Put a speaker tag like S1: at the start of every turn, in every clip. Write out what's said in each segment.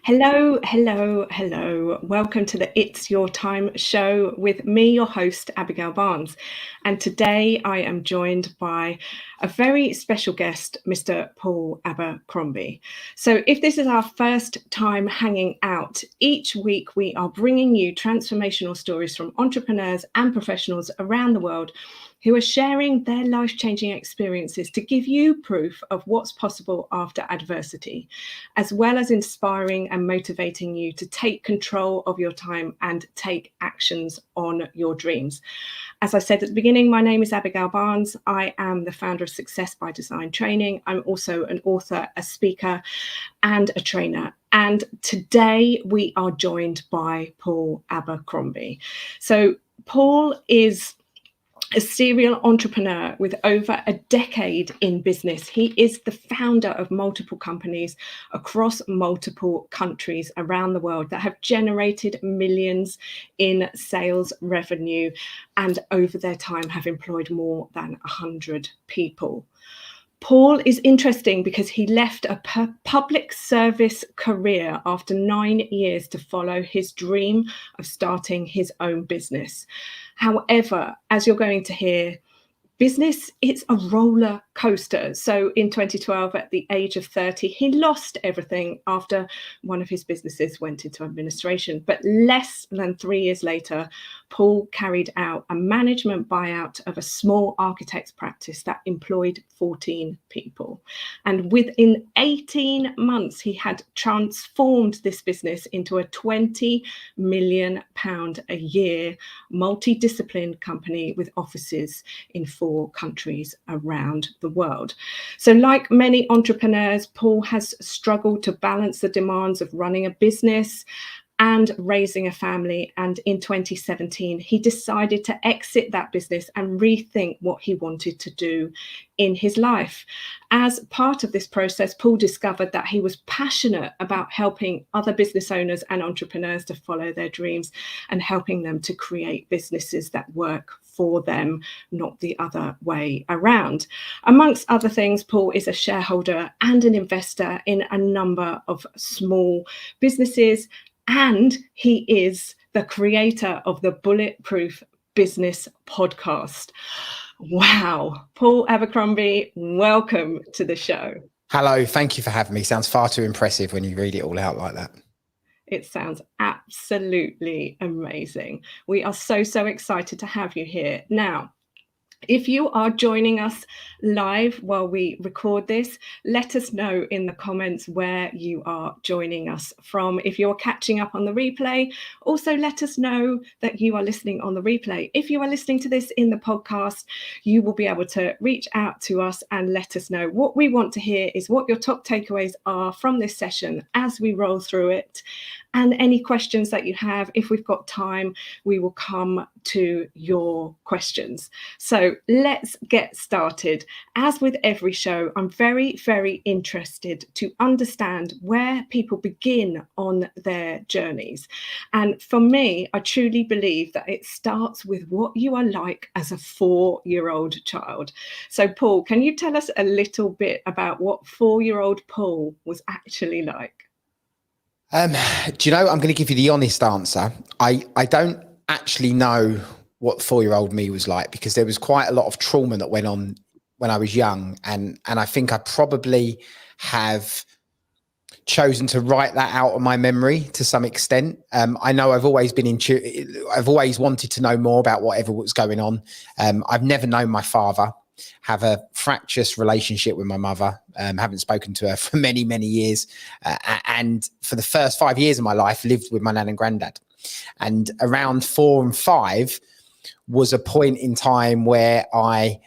S1: Hello, hello, hello. Welcome to the It's Your Time show with me, your host, Abigail Barnes. And today I am joined by a very special guest, Mr. Paul Abercrombie. So if this is our first time hanging out, each week we are bringing you transformational stories from entrepreneurs and professionals around the world who are sharing their life-changing experiences to give you proof of what's possible after adversity, as well as inspiring and motivating you to take control of your time and take actions on your dreams. As I said at the beginning, my name is Abigail Barnes. I am the founder of Success by Design Training. I'm also an author, a speaker, and a trainer. And today we are joined by Paul Abercrombie. So Paul is a serial entrepreneur with over a decade in business. He is the founder of multiple companies across multiple countries around the world that have generated millions in sales revenue and over their time have employed more than 100 people. Paul is interesting because he left a public service career after 9 years to follow his dream of starting his own business. However, as you're going to hear, business, it's a roller coaster. So in 2012, at the age of 30, he lost everything after one of his businesses went into administration. But less than 3 years later, Paul carried out a management buyout of a small architect's practice that employed 14 people. And within 18 months, he had transformed this business into a £20 million a year multidisciplined company with offices in 4 countries around the world. So like many entrepreneurs, Paul has struggled to balance the demands of running a business and raising a family. And in 2017, he decided to exit that business and rethink what he wanted to do in his life. As part of this process, Paul discovered that he was passionate about helping other business owners and entrepreneurs to follow their dreams and helping them to create businesses that work for them, not the other way around. Amongst other things, Paul is a shareholder and an investor in a number of small businesses, and he is the creator of the Bulletproof Business podcast. Wow. Paul Abercrombie, welcome to the show.
S2: Hello, thank you for having me. Sounds far too impressive when you read it all out like that.
S1: It sounds absolutely amazing. We are so excited to have you here. Now, if you are joining us live while we record this, let us know in the comments where you are joining us from. If you're catching up on the replay, also let us know that you are listening on the replay. If you are listening to this in the podcast, you will be able to reach out to us and let us know. What we want to hear is what your top takeaways are from this session as we roll through it. And any questions that you have, if we've got time, we will come to your questions. So let's get started. As with every show, I'm very interested to understand where people begin on their journeys. And for me, I truly believe that it starts with what you are like as a 4-year-old child. So Paul, can you tell us a little bit about what 4-year-old Paul was actually like?
S2: Do you know, I'm going to give you the honest answer. I don't actually know what 4-year-old me was like, because there was quite a lot of trauma that went on when I was young. And I think I probably have chosen to write that out of my memory to some extent. I know I've always been I've always wanted to know more about whatever was going on. I've never known my father, have a fractious relationship with my mother, haven't spoken to her for many years, and for the first 5 years of my life lived with my nan and granddad. And around 4 and 5 was a point in time where I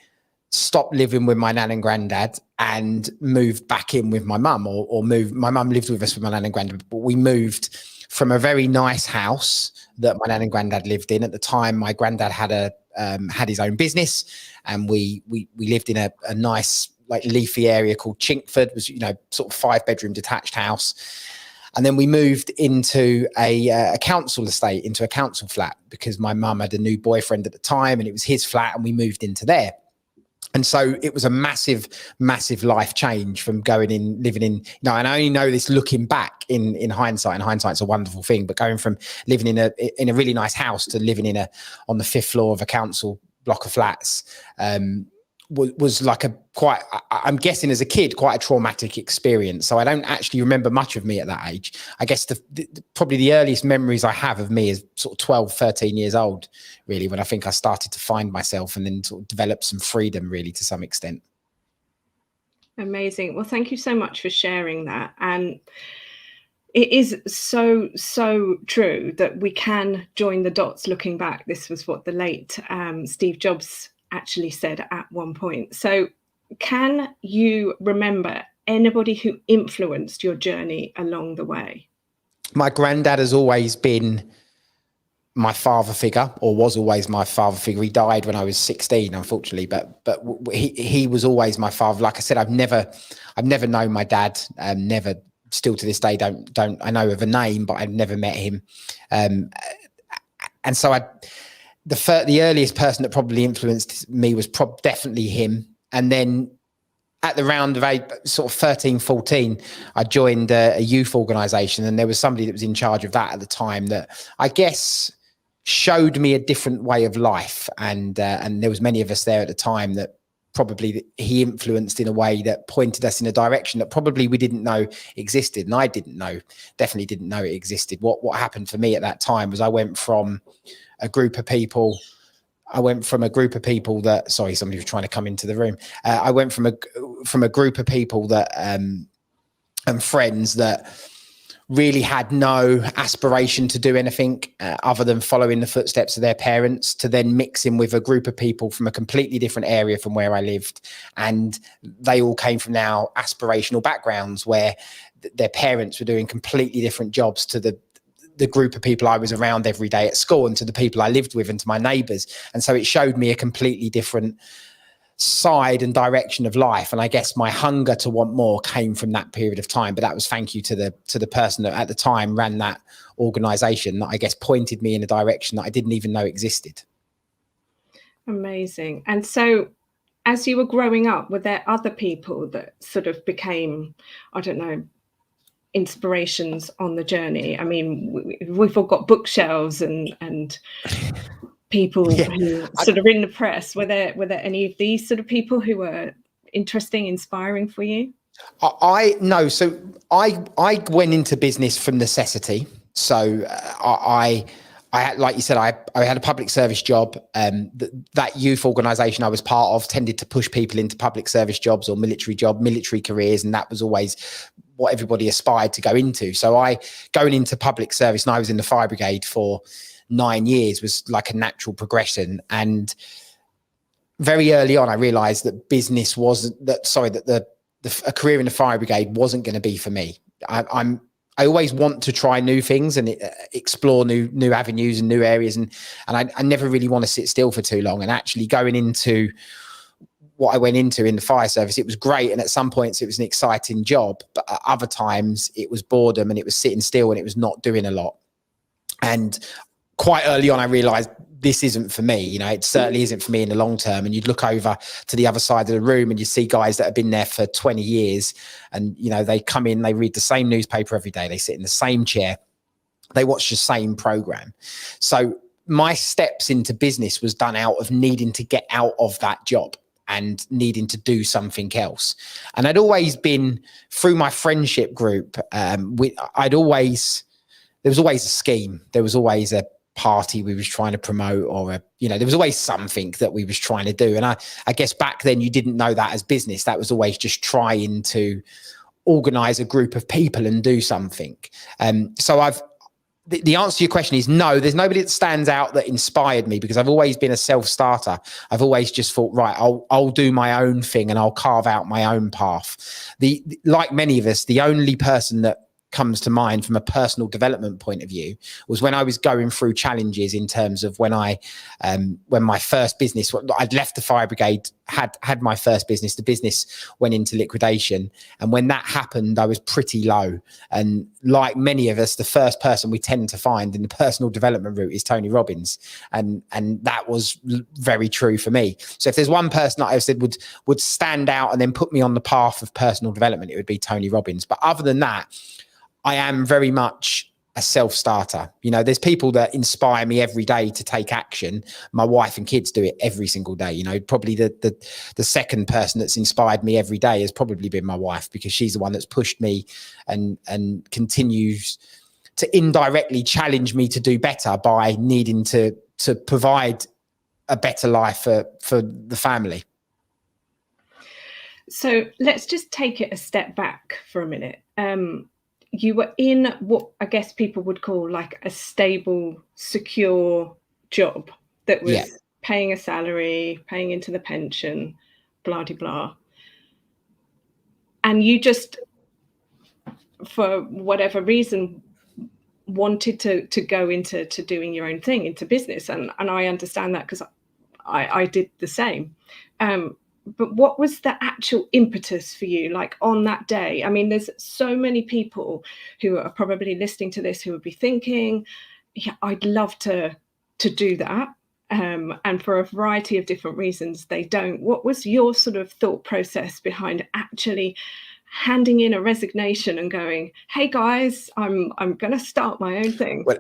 S2: stopped living with my nan and granddad and moved back in with my mum, or moved. My mum lived with us with my nan and granddad, but we moved from a very nice house that my nan and granddad lived in. At the time, my granddad had his own business, and we lived in a nice, like, leafy area called Chinkford. It was, you know, sort of 5-bedroom detached house. And then we moved into a council estate, into a council flat, because my mum had a new boyfriend at the time and it was his flat, and we moved into there. And so it was a massive, massive life change from going in, living in, and I only know this looking back in hindsight, and hindsight's a wonderful thing, but going from living in a really nice house to living on the 5th floor of a council block of flats, was like I'm guessing as a kid, quite a traumatic experience. So I don't actually remember much of me at that age. I guess probably the earliest memories I have of me is sort of 12, 13 years old, really, when I think I started to find myself and then sort of develop some freedom, really, to some extent.
S1: Amazing. Well, thank you so much for sharing that. And it is so, so true that we can join the dots looking back. This was what the late Steve Jobs actually said at one point. So can you remember anybody who influenced your journey along the way?
S2: My granddad has always been my father figure, or was always my father figure. He died when I was 16, unfortunately, but he was always my father. Like I said, I've never known my dad, never, still to this day, don't I know of a name, but I've never met him. And so the earliest person that probably influenced me was definitely him. And then at the round of sort of 13, 14, I joined a youth organisation, and there was somebody that was in charge of that at the time that I guess showed me a different way of life. And there was many of us there at the time that probably he influenced in a way that pointed us in a direction that probably we didn't know existed. And I definitely didn't know it existed. What happened for me at that time was I went from a group of people that, sorry, somebody was trying to come into the room. I went from a group of people that, and friends that really had no aspiration to do anything other than following the footsteps of their parents, to then mixing with a group of people from a completely different area from where I lived. And they all came from now aspirational backgrounds where their parents were doing completely different jobs to the group of people I was around every day at school, and to the people I lived with, and to my neighbours. And so it showed me a completely different side and direction of life. And I guess my hunger to want more came from that period of time. But that was thank you to the person that at the time ran that organisation, that I guess pointed me in a direction that I didn't even know existed.
S1: Amazing. And so as you were growing up, were there other people that sort of became, I don't know, inspirations on the journey? I mean, we've all got bookshelves and people who sort of in the press. Were there any of these sort of people who were interesting, inspiring for you?
S2: No. So I went into business from necessity. So I had, like you said, I had a public service job. That youth organisation I was part of tended to push people into public service jobs or military careers, and that was always what everybody aspired to go into. So going into public service, and I was in the fire brigade for 9 years, was like a natural progression. And very early on, I realised that a career in the fire brigade wasn't going to be for me. I always want to try new things and explore new avenues and new areas, and I never really want to sit still for too long. And actually going into what I went into in the fire service, it was great, and at some points it was an exciting job, but at other times it was boredom, and it was sitting still, and it was not doing a lot. And quite early on, I realised this isn't for me. It certainly isn't for me in the long term. And you'd look over to the other side of the room and you see guys that have been there for 20 years, and they come in, they read the same newspaper every day, they sit in the same chair, they watch the same program. So my steps into business was done out of needing to get out of that job and needing to do something else. And I'd always been, through my friendship group, there was always a scheme. There was always a party we was trying to promote, or there was always something that we was trying to do. And I guess back then you didn't know that as business. That was always just trying to organize a group of people and do something. So the answer to your question is no, there's nobody that stands out that inspired me, because I've always been a self-starter. I've always just thought, right, I'll do my own thing and I'll carve out my own path. Like many of us, the only person that comes to mind from a personal development point of view was when I was going through challenges in terms of when my first business, I'd left the fire brigade, had my first business, the business went into liquidation. And when that happened, I was pretty low. And like many of us, the first person we tend to find in the personal development route is Tony Robbins. And that was very true for me. So if there's one person that I said would stand out and then put me on the path of personal development, it would be Tony Robbins. But other than that, I am very much a self-starter. You know, there's people that inspire me every day to take action. My wife and kids do it every single day. You know, probably the second person that's inspired me every day has probably been my wife, because she's the one that's pushed me and continues to indirectly challenge me to do better by needing to provide a better life for the family.
S1: So let's just take it a step back for a minute. You were in what I guess people would call like a stable, secure job that was paying a salary, paying into the pension, blah, blah, blah. And you just, for whatever reason, wanted to go into doing your own thing, into business. And I understand that because I did the same. But what was the actual impetus for you, like on that day? I mean, there's so many people who are probably listening to this who would be thinking, yeah, I'd love to do that. And for a variety of different reasons, they don't. What was your sort of thought process behind actually handing in a resignation and going, hey guys, I'm going to start my own thing?
S2: Well,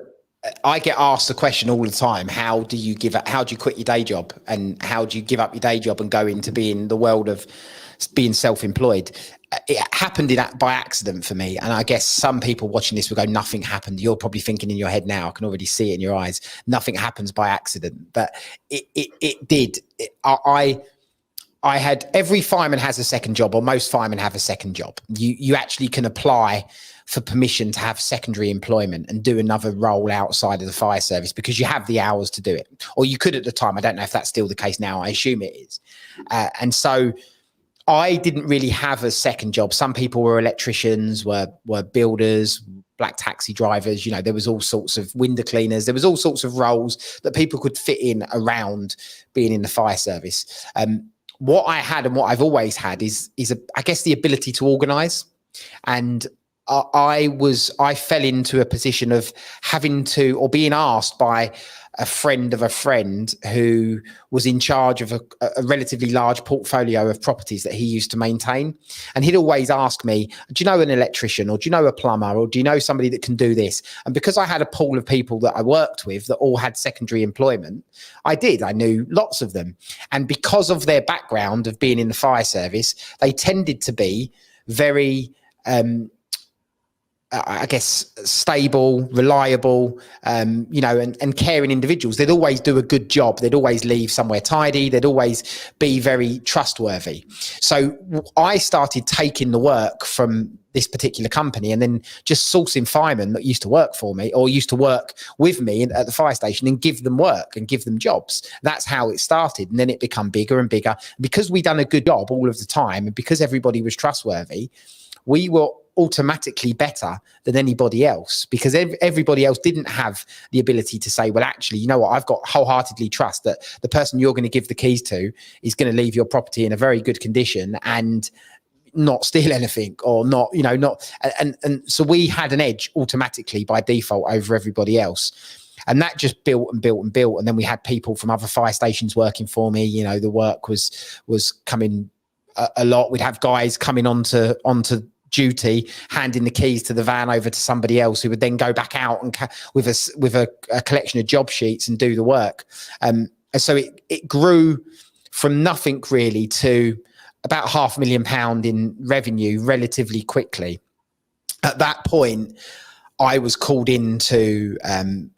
S2: I get asked the question all the time, how do you quit your day job, and how do you give up your day job and go into being the world of being self-employed? It happened by accident for me. And I guess some people watching this will go, nothing happened. You're probably thinking in your head now, I can already see it in your eyes, nothing happens by accident. But it did. I had, every fireman has a second job, or most firemen have a second job. You actually can apply for permission to have secondary employment and do another role outside of the fire service because you have the hours to do it. Or you could at the time. I don't know if that's still the case now. I assume it is. And so I didn't really have a second job. Some people were electricians, were builders, black taxi drivers. You know, there was all sorts of window cleaners. There was all sorts of roles that people could fit in around being in the fire service. What I had and what I've always had is I guess the ability to organize. And I fell into a position of having to, or being asked by a friend of a friend who was in charge of a relatively large portfolio of properties that he used to maintain. And he'd always ask me, do you know an electrician, or do you know a plumber, or do you know somebody that can do this? And because I had a pool of people that I worked with that all had secondary employment, I knew lots of them. And because of their background of being in the fire service, they tended to be very, I guess, stable, reliable, you know, and caring individuals. They'd always do a good job. They'd always leave somewhere tidy. They'd always be very trustworthy. So I started taking the work from this particular company and then just sourcing firemen that used to work for me or used to work with me at the fire station and give them work and give them jobs. That's how it started. And then it became bigger and bigger. Because we'd done a good job all of the time, and because everybody was trustworthy, we were automatically better than anybody else, because everybody else didn't have the ability to say, well, actually, you know what, I've got wholeheartedly trust that the person you're going to give the keys to is going to leave your property in a very good condition and not steal anything, or not, you know, not. And so we had an edge automatically by default over everybody else. And that just built and built and built. And then we had people from other fire stations working for me. You know, the work was coming a lot. We'd have guys coming onto duty, handing the keys to the van over to somebody else who would then go back out and with a collection of job sheets and do the work. And so it grew from nothing really to about £500,000 in revenue relatively quickly. At that point, I was called into,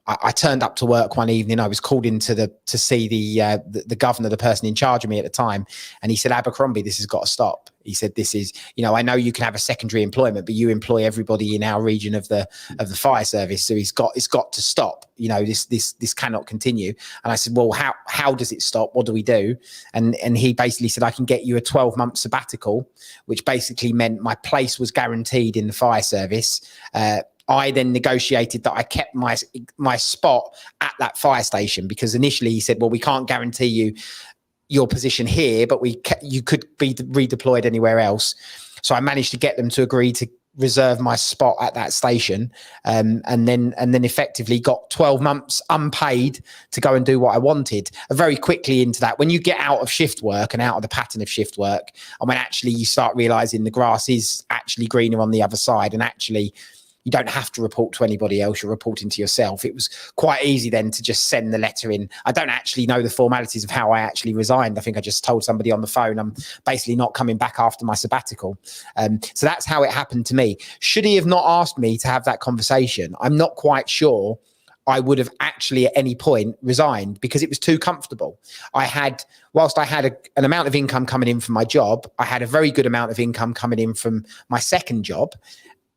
S2: I turned up to work one evening. I was called in to see the governor, the person in charge of me at the time. And he said, Abercrombie, this has got to stop. He said, this is, I know you can have a secondary employment, but you employ everybody in our region of the fire service. So it's got to stop. This cannot continue. And I said, well, how does it stop? What do we do? And he basically said, I can get you a 12-month sabbatical, which basically meant my place was guaranteed in the fire service. I then negotiated that I kept my spot at that fire station, because initially he said, well, we can't guarantee you your position here, but you could be redeployed anywhere else. So I managed to get them to agree to reserve my spot at that station, and then effectively got 12 months unpaid to go and do what I wanted. Very quickly into that, when you get out of shift work and out of the pattern of shift work, and when actually you start realizing the grass is actually greener on the other side, and actually you don't have to report to anybody else, you're reporting to yourself. It was quite easy then to just send the letter in. I don't actually know the formalities of how I actually resigned. I think I just told somebody on the phone, I'm basically not coming back after my sabbatical. So that's how it happened to me. Should he have not asked me to have that conversation, I'm not quite sure I would have actually at any point resigned, because it was too comfortable. Whilst I had an amount of income coming in from my job, I had a very good amount of income coming in from my second job.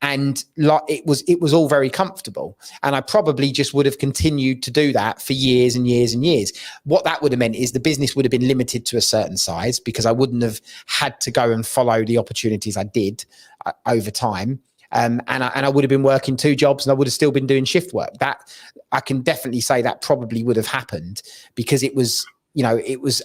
S2: And it was all very comfortable. And I probably just would have continued to do that for years and years and years. What that would have meant is the business would have been limited to a certain size, because I wouldn't have had to go and follow the opportunities I did over time. And I would have been working 2 jobs, and I would have still been doing shift work. That I can definitely say that probably would have happened, because it was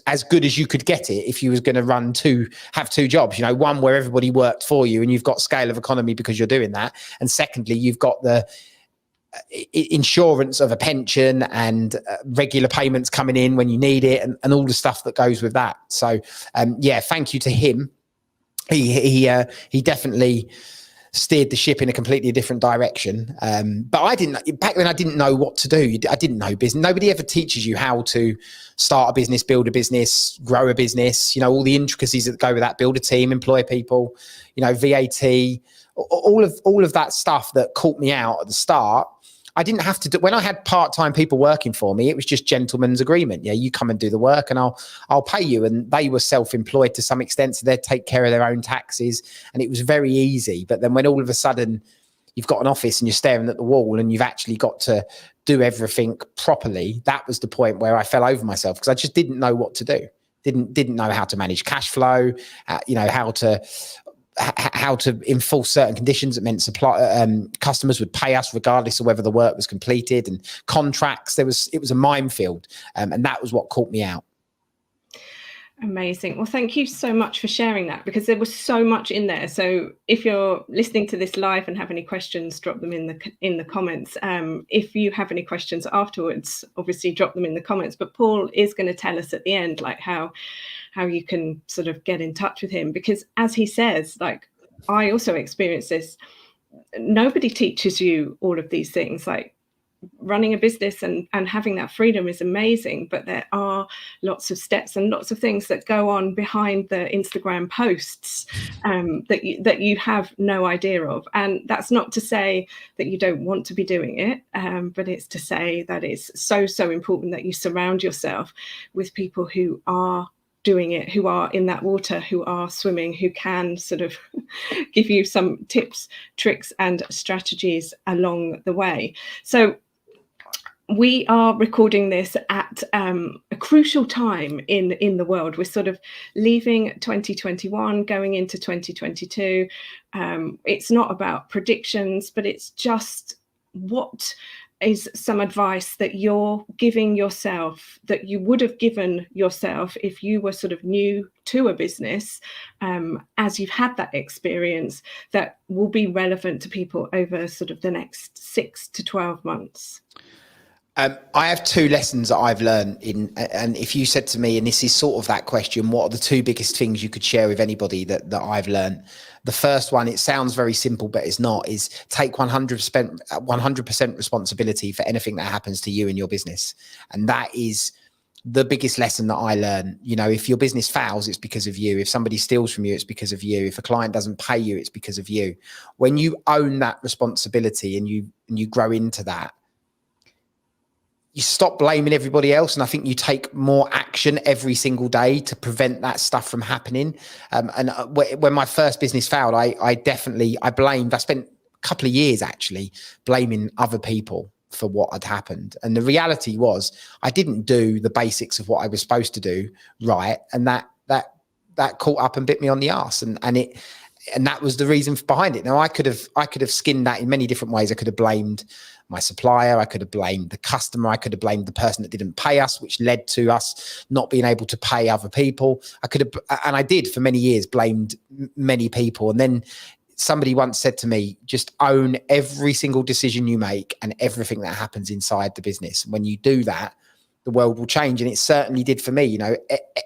S2: as good as you could get it if you was going to have 2 jobs, one where everybody worked for you and you've got scale of economy because you're doing that. And secondly, you've got the insurance of a pension and regular payments coming in when you need it, and all the stuff that goes with that. So, thank you to him. He definitely steered the ship in a completely different direction. But back then I didn't know what to do. I didn't know business. Nobody ever teaches you how to start a business, build a business, grow a business, all the intricacies that go with that, build a team, employ people, VAT, all of that stuff that caught me out at the start. I didn't have to do. When I had part-time people working for me, it was just gentleman's agreement. Yeah, you come and do the work and I'll pay you. And they were self-employed to some extent, so they'd take care of their own taxes, and it was very easy. But then when all of a sudden you've got an office and you're staring at the wall and you've actually got to do everything properly, that was the point where I fell over myself, because I just didn't know what to do. Didn't know how to manage cash flow, how to enforce certain conditions. It meant customers would pay us regardless of whether the work was completed, and contracts. It was a minefield, and that was what caught me out.
S1: Amazing. Well, thank you so much for sharing that, because there was so much in there. So if you're listening to this live and have any questions, drop them in the comments. If you have any questions afterwards, obviously drop them in the comments. But Paul is going to tell us at the end, like how you can sort of get in touch with him, because as he says, like, I also experienced this. Nobody teaches you all of these things. Like, running a business and having that freedom is amazing, but there are lots of steps and lots of things that go on behind the Instagram posts that you have no idea of. And that's not to say that you don't want to be doing it, but it's to say that it's so important that you surround yourself with people who are doing it, who are in that water, who are swimming, who can sort of give you some tips, tricks and strategies along the way. So we are recording this at a crucial time in the world. We're sort of leaving 2021, going into 2022. It's not about predictions, but it's just what is some advice that you're giving yourself, that you would have given yourself if you were sort of new to a business, as you've had that experience, that will be relevant to people over sort of the next 6 to 12 months?
S2: I have 2 lessons that I've learned and if you said to me, and this is sort of that question, what are the 2 biggest things you could share with anybody that I've learned? The first one, it sounds very simple, but it's not, is take 100% responsibility for anything that happens to you in your business. And that is the biggest lesson that I learned. You know, if your business fails, it's because of you. If somebody steals from you, it's because of you. If a client doesn't pay you, it's because of you. When you own that responsibility and you grow into that, you stop blaming everybody else. And I think you take more action every single day to prevent that stuff from happening. When my first business failed, I spent a couple of years actually blaming other people for what had happened. And the reality was I didn't do the basics of what I was supposed to do right. And that caught up and bit me on the arse. And that was the reason behind it. Now I could have skinned that in many different ways. I could have blamed my supplier. I could have blamed the customer. I could have blamed the person that didn't pay us, which led to us not being able to pay other people. And I did for many years, blamed many people. And then somebody once said to me, just own every single decision you make and everything that happens inside the business. When you do that, the world will change. And it certainly did for me. You know,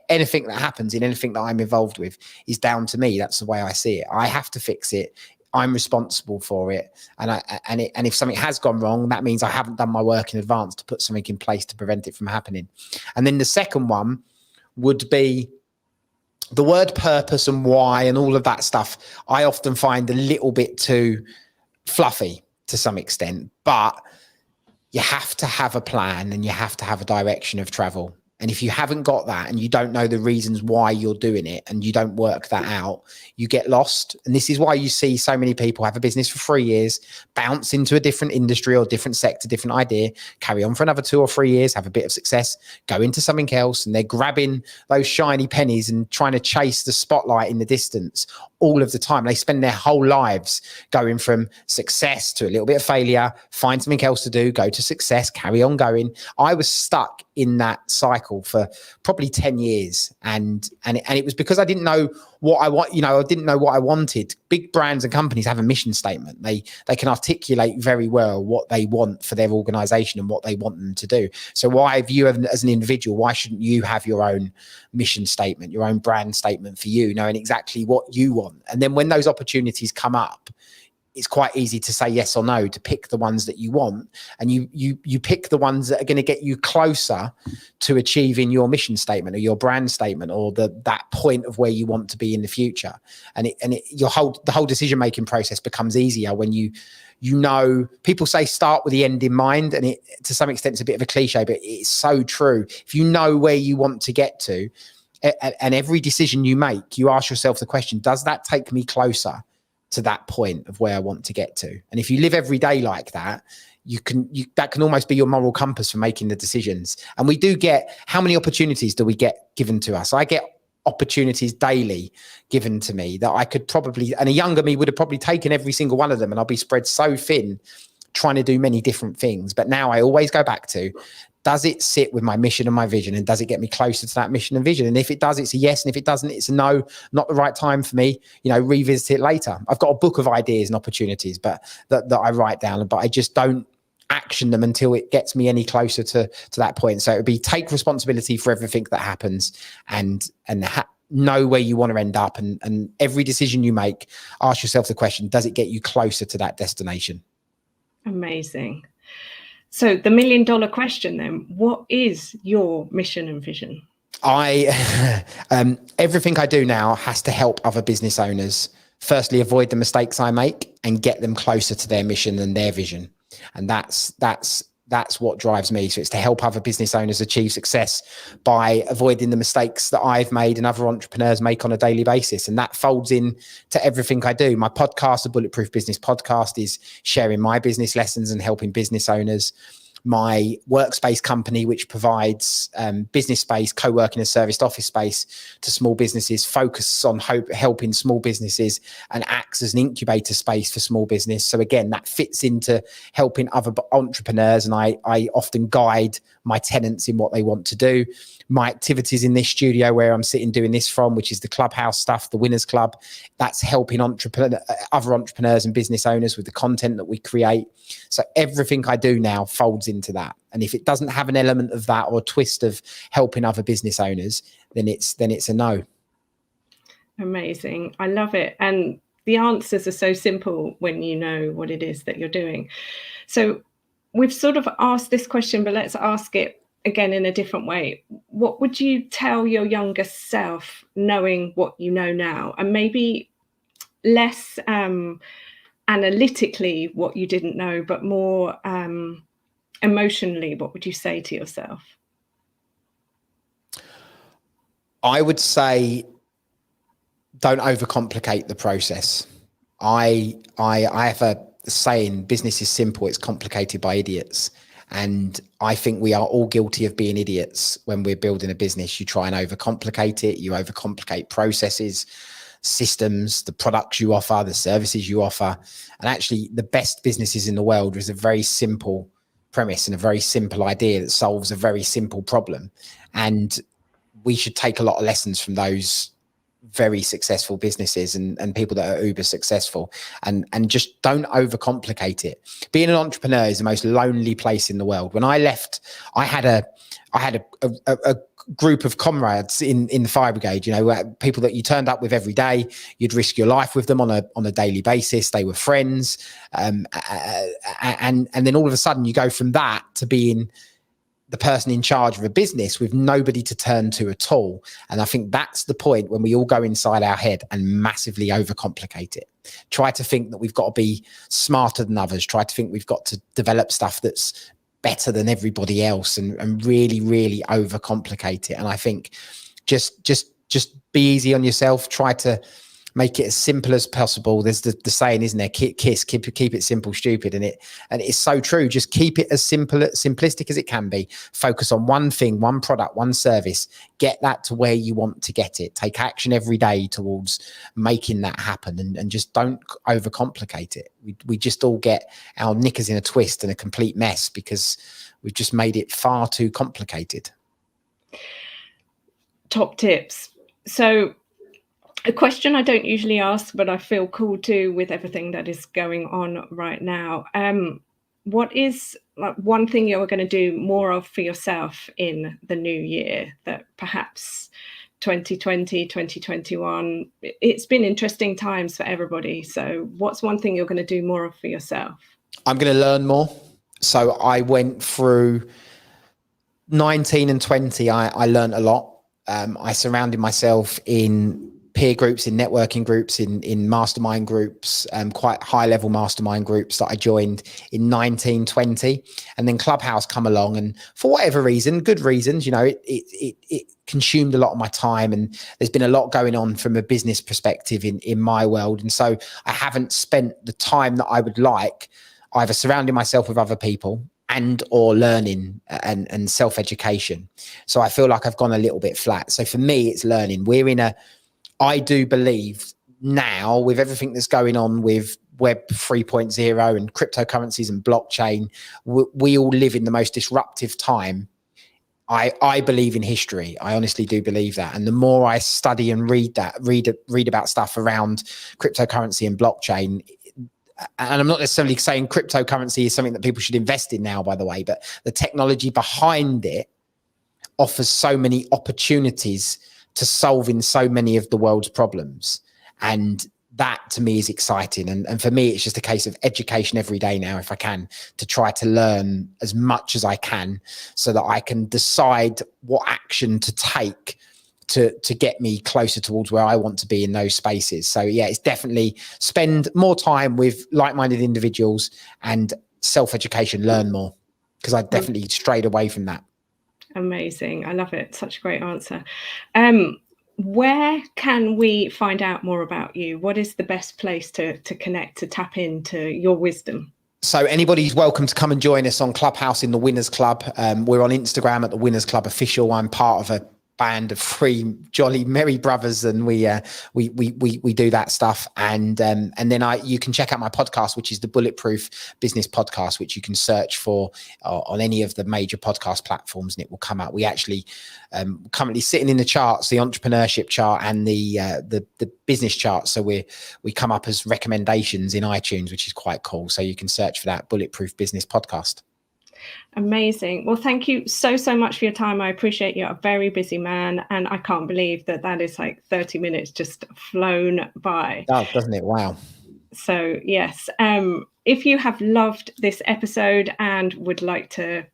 S2: anything that happens in anything that I'm involved with is down to me. That's the way I see it. I have to fix it. I'm responsible for it. And if something has gone wrong, that means I haven't done my work in advance to put something in place to prevent it from happening. And then the second one would be the word purpose and why and all of that stuff. I often find a little bit too fluffy to some extent, but you have to have a plan and you have to have a direction of travel. And if you haven't got that and you don't know the reasons why you're doing it and you don't work that out, you get lost. And this is why you see so many people have a business for 3 years, bounce into a different industry or different sector, different idea, carry on for another 2 or 3 years, have a bit of success, go into something else, and they're grabbing those shiny pennies and trying to chase the spotlight in the distance all of the time. They spend their whole lives going from success to a little bit of failure, find something else to do, go to success, carry on going. I was stuck in that cycle for probably 10 years. And it was because I didn't know what I want. You know, I didn't know what I wanted. Big brands and companies have a mission statement. They can articulate very well what they want for their organization and what they want them to do. So why, if you as an individual, why shouldn't you have your own mission statement, your own brand statement for you, knowing exactly what you want? And then when those opportunities come up, it's quite easy to say yes or no, to pick the ones that you want. And you pick the ones that are going to get you closer to achieving your mission statement or your brand statement or that point of where you want to be in the future. And the whole decision-making process becomes easier when you know, people say start with the end in mind. And to some extent, it's a bit of a cliche, but it's so true. If you know where you want to get to, and every decision you make, you ask yourself the question, does that take me closer to that point of where I want to get to? And if you live every day like that, that can almost be your moral compass for making the decisions. And we do get, how many opportunities do we get given to us? I get opportunities daily given to me that I could probably, and a younger me would have probably taken every single one of them, and I'll be spread so thin trying to do many different things. But now I always go back to, does it sit with my mission and my vision? And does it get me closer to that mission and vision? And if it does, it's a yes. And if it doesn't, it's a no, not the right time for me, revisit it later. I've got a book of ideas and opportunities, but that I write down, but I just don't action them until it gets me any closer to that point. So it would be take responsibility for everything that happens and know where you want to end up. And every decision you make, ask yourself the question, does it get you closer to that destination?
S1: Amazing. So the $1 million question then, what is your mission and vision?
S2: Everything I do now has to help other business owners, firstly, avoid the mistakes I make and get them closer to their mission and their vision. And that's what drives me. So it's to help other business owners achieve success by avoiding the mistakes that I've made and other entrepreneurs make on a daily basis. And that folds in to everything I do. My podcast, the Bulletproof Business Podcast, is sharing my business lessons and helping business owners. My workspace company, which provides business space, co-working and serviced office space to small businesses, focuses on helping small businesses and acts as an incubator space for small business. So again, that fits into helping other entrepreneurs, and I often guide my tenants in what they want to do. My activities in this studio where I'm sitting doing this from, which is the Clubhouse stuff, the Winners Club, that's helping other entrepreneurs and business owners with the content that we create. So everything I do now folds into that. And if it doesn't have an element of that or a twist of helping other business owners, then it's a no.
S1: Amazing. I love it. And the answers are so simple when you know what it is that you're doing. So we've sort of asked this question, but let's ask it again, in a different way, what would you tell your younger self, knowing what you know now, and maybe less analytically what you didn't know, but more emotionally? What would you say to yourself?
S2: I would say don't overcomplicate the process. I have a saying, business is simple, it's complicated by idiots. And I think we are all guilty of being idiots when we're building a business. You try and overcomplicate it, you overcomplicate processes, systems, the products you offer, the services you offer. And actually the best businesses in the world is a very simple premise and a very simple idea that solves a very simple problem. And we should take a lot of lessons from those very successful businesses and people that are uber successful, and just don't overcomplicate it. Being an entrepreneur is the most lonely place in the world. When I left, I had a group of comrades in the fire brigade, you know, people that you turned up with every day. You'd risk your life with them on a daily basis. They were friends. And then all of a sudden you go from that to being the person in charge of a business with nobody to turn to at all. And I think that's the point when we all go inside our head and massively overcomplicate it. Try to think that we've got to be smarter than others. Try to think we've got to develop stuff that's better than everybody else, and really, really overcomplicate it. And I think just be easy on yourself. Try to make it as simple as possible. There's the saying, isn't there? Keep it simple, stupid. And it's so true. Just keep it as simplistic as it can be. Focus on one thing, one product, one service. Get that to where you want to get it. Take action every day towards making that happen, and just don't overcomplicate it. We just all get our knickers in a twist and a complete mess because we've just made it far too complicated.
S1: Top tips. So, a question I don't usually ask, but I feel called to with everything that is going on right now. What is like one thing you're going to do more of for yourself in the new year that perhaps 2020, 2021, it's been interesting times for everybody. So what's one thing you're going to do more of for yourself?
S2: I'm going to learn more. So I went through 19 and 20. I learned a lot. I surrounded myself in peer groups, in networking groups, in mastermind groups, quite high level mastermind groups that I joined in 1920. And then Clubhouse come along, and for whatever reason, good reasons, you know, it consumed a lot of my time, and there's been a lot going on from a business perspective in my world. And so I haven't spent the time that I would like either surrounding myself with other people and or learning and self-education. So I feel like I've gone a little bit flat. So for me, it's learning. I do believe now, with everything that's going on with Web 3.0 and cryptocurrencies and blockchain, we all live in the most disruptive time. I believe in history. I honestly do believe that. And the more I study and read about stuff around cryptocurrency and blockchain, and I'm not necessarily saying cryptocurrency is something that people should invest in now, by the way, but the technology behind it offers so many opportunities to solving so many of the world's problems. And that to me is exciting. And for me, it's just a case of education every day now, if I can, to try to learn as much as I can so that I can decide what action to take to get me closer towards where I want to be in those spaces. So yeah, it's definitely spend more time with like-minded individuals and self-education, learn more, because I definitely strayed away from that.
S1: Amazing. I love it. Such a great answer. Where can we find out more about you? What is the best place to connect, to tap into your wisdom?
S2: So anybody's welcome to come and join us on Clubhouse in the Winners Club. We're on Instagram at the Winners Club Official. I'm part of a band of three jolly merry brothers, and we do that stuff. And then you can check out my podcast, which is the Bulletproof Business Podcast, which you can search for on any of the major podcast platforms, and it will come out. We actually currently sitting in the charts, the entrepreneurship chart and the business chart. So we come up as recommendations in iTunes, which is quite cool. So you can search for that Bulletproof Business Podcast.
S1: Amazing. Well, thank you so much for your time. I appreciate you're a very busy man, and I can't believe that is like 30 minutes just flown by.
S2: Oh, doesn't it? Wow.
S1: So yes, if you have loved this episode and would like to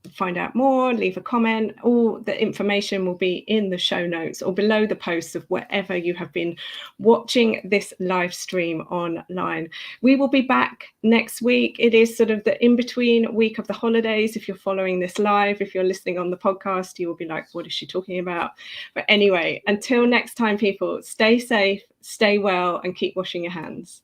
S1: find out more, leave a comment. All the information will be in the show notes or below the posts of wherever you have been watching this live stream online. We will be back next week. It is sort of the in-between week of the holidays. If you're following this live, if you're listening on the podcast, you will be like, what is she talking about? But anyway, until next time, people, stay safe, stay well, and keep washing your hands.